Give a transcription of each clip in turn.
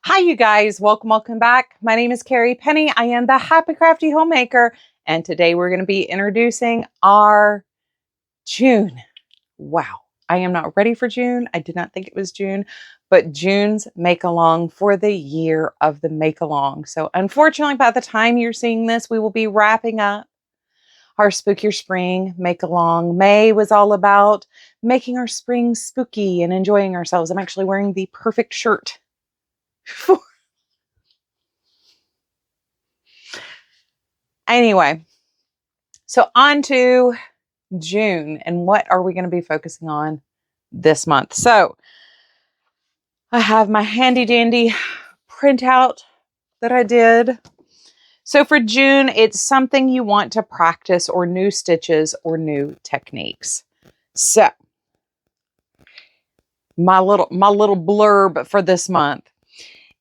Hi, you guys. Welcome back. My name is Carrie Penny. I am the Happy Crafty Homemaker, and today we're going to be introducing our June. Wow, I am not ready for June. I did not think it was June, but June's make-along for the year of the make-along. So unfortunately, by the time you're seeing this, we will be wrapping up our Spook Your Spring make-along. May was all about making our spring spooky and enjoying ourselves. I'm actually wearing the perfect shirt for anyway. So on to June, and what are we going to be focusing on this month? So I have my handy dandy printout that I did. So for June, it's something you want to practice, or new stitches or new techniques. So my little blurb for this month.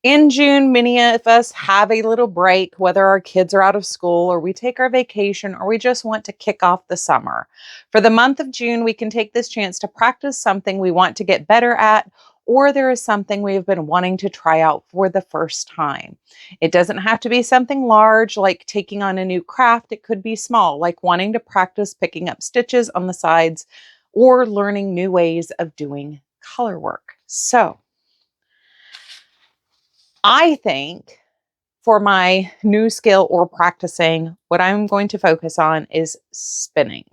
In June, many of us have a little break, whether our kids are out of school or we take our vacation or we just want to kick off the summer. For the month of June, we can take this chance to practice something we want to get better at, or there is something we have been wanting to try out for the first time. It doesn't have to be something large like taking on a new craft. It could be small, like wanting to practice picking up stitches on the sides or learning new ways of doing color work. So I think for my new skill or practicing, what I'm going to focus on is spinning,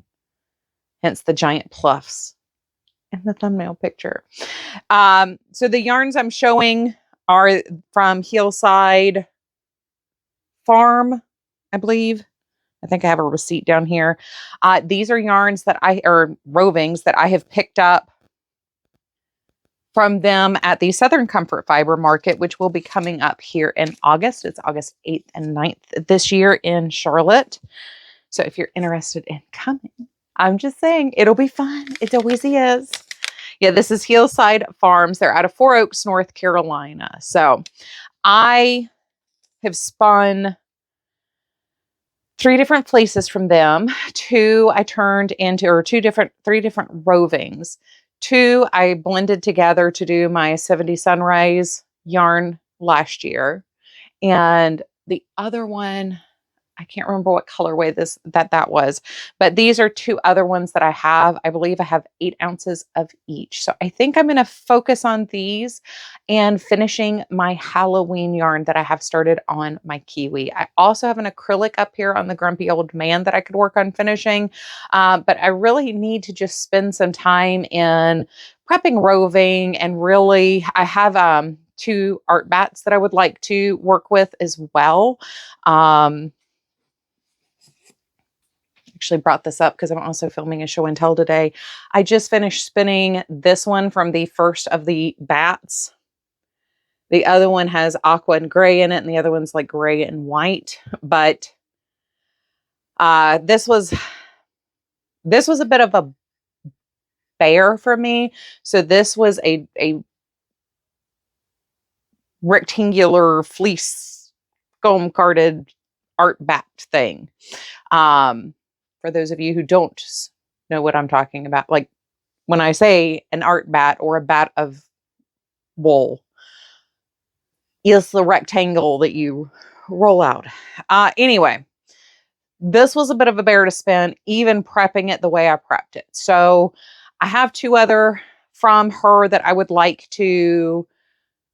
hence the giant pluffs in the thumbnail picture. So the yarns I'm showing are from Hillside Farm, I believe. I think I have a receipt down here. These are yarns that rovings that I have picked up from them at the Southern Comfort Fiber Market, which will be coming up here in August. It's August 8th and 9th this year in Charlotte. So if you're interested in coming, I'm just saying it'll be fun. It always is. Yeah, this is Hillside Farms. They're out of Four Oaks, North Carolina. So I have spun 3 different places from them. 2 I turned into, or 3 different rovings. 2 I blended together to do my 70 Sunrise yarn last year. And the other one, I can't remember what colorway that was, but these are 2 other ones that I have. I believe I have 8 ounces of each. So I think I'm going to focus on these and finishing my Halloween yarn that I have started on my kiwi. I also have an acrylic up here on the Grumpy Old Man that I could work on finishing, but I really need to just spend some time in prepping roving, and really I have 2 art bats that I would like to work with as well. Actually brought this up because I'm also filming a show and tell today. I just finished spinning this one from the first of the bats. The other one has aqua and gray in it, and the other one's like gray and white. But this was a bit of a bear for me. So this was a rectangular fleece foam carded art bat thing. For those of you who don't know what I'm talking about, like when I say an art bat or a bat of wool, it's the rectangle that you roll out. Anyway, this was a bit of a bear to spin, even prepping it the way I prepped it. So I have 2 other from her that I would like to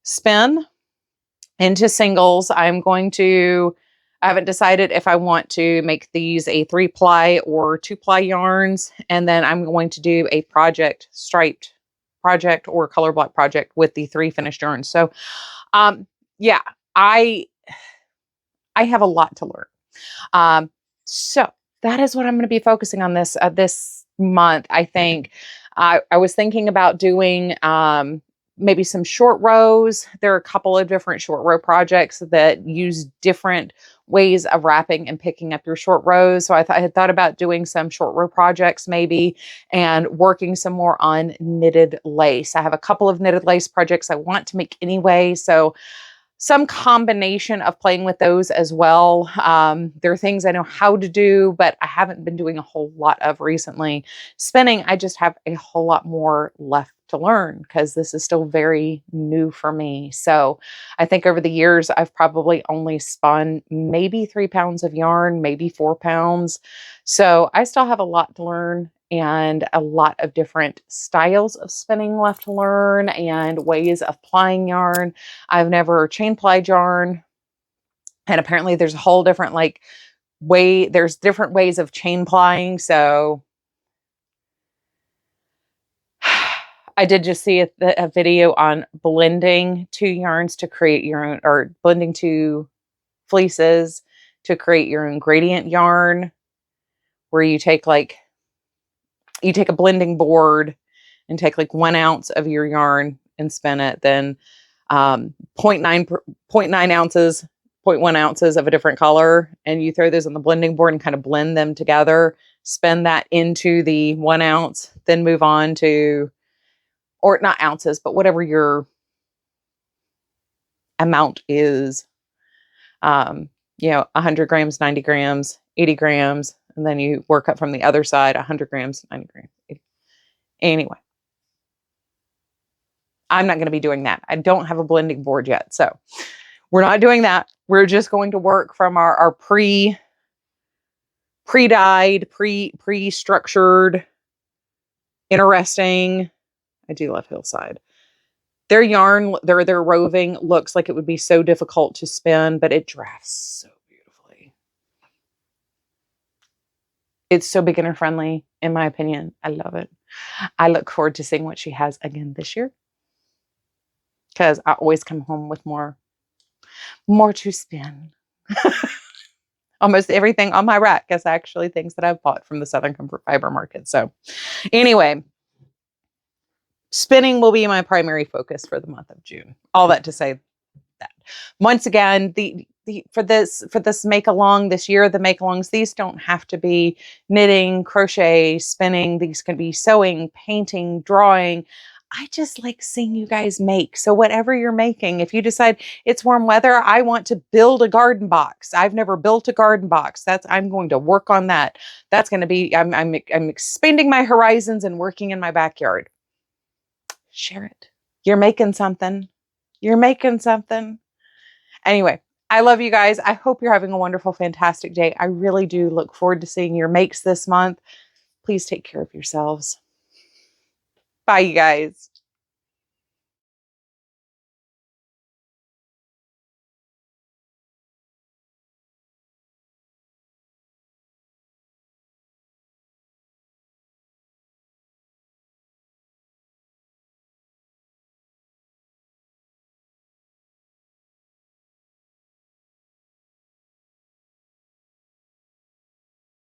spin into singles. I haven't decided if I want to make these a 3-ply or 2-ply yarns. And then I'm going to do a striped project or color block project with the 3 finished yarns. So yeah, I have a lot to learn. So that is what I'm going to be focusing on this month. I think I was thinking about doing maybe some short rows. There are a couple of different short row projects that use different ways of wrapping and picking up your short rows. So I had thought about doing some short row projects maybe, and working some more on knitted lace. I have a couple of knitted lace projects I want to make anyway. So some combination of playing with those as well. There are things I know how to do, but I haven't been doing a whole lot of recently. Spinning, I just have a whole lot more left to learn because this is still very new for me. So I think over the years, I've probably only spun maybe 3 pounds of yarn, maybe 4 pounds. So I still have a lot to learn and a lot of different styles of spinning left to learn and ways of plying yarn. I've never chain plied yarn. And apparently there's a whole different there's different ways of chain plying. So I did just see a video on blending 2 yarns to create your own, or blending 2 fleeces to create your own gradient yarn, where you take a blending board and take 1 ounce of your yarn and spin it, then 0.9 ounces, 0.1 ounces of a different color, and you throw those on the blending board and kind of blend them together, spin that into the 1 ounce, then move on to, or not ounces, but whatever your amount is, 100 grams, 90 grams, 80 grams, and then you work up from the other side, 100 grams, 90 grams. 80. Anyway, I'm not going to be doing that. I don't have a blending board yet. So we're not doing that. We're just going to work from our pre-dyed, pre-structured, interesting. I do love Hillside. Their yarn, their roving looks like it would be so difficult to spin, but it drafts so beautifully. It's so beginner friendly, in my opinion. I love it. I look forward to seeing what she has again this year, because I always come home with more to spin. Almost everything on my rack is actually things that I've bought from the Southern Comfort Fiber Market. So anyway, spinning will be my primary focus for the month of June. All that to say that once again, for this make along this year, the make alongs, these don't have to be knitting, crochet, spinning. These can be sewing, painting, drawing. I just like seeing you guys make. So whatever you're making, if you decide it's warm weather, I want to build a garden box. I've never built a garden box. I'm going to work on that. That's going to be, I'm expanding my horizons and working in my backyard. Share it. You're making something. You're making something. Anyway, I love you guys. I hope you're having a wonderful, fantastic day. I really do look forward to seeing your makes this month. Please take care of yourselves. Bye, you guys.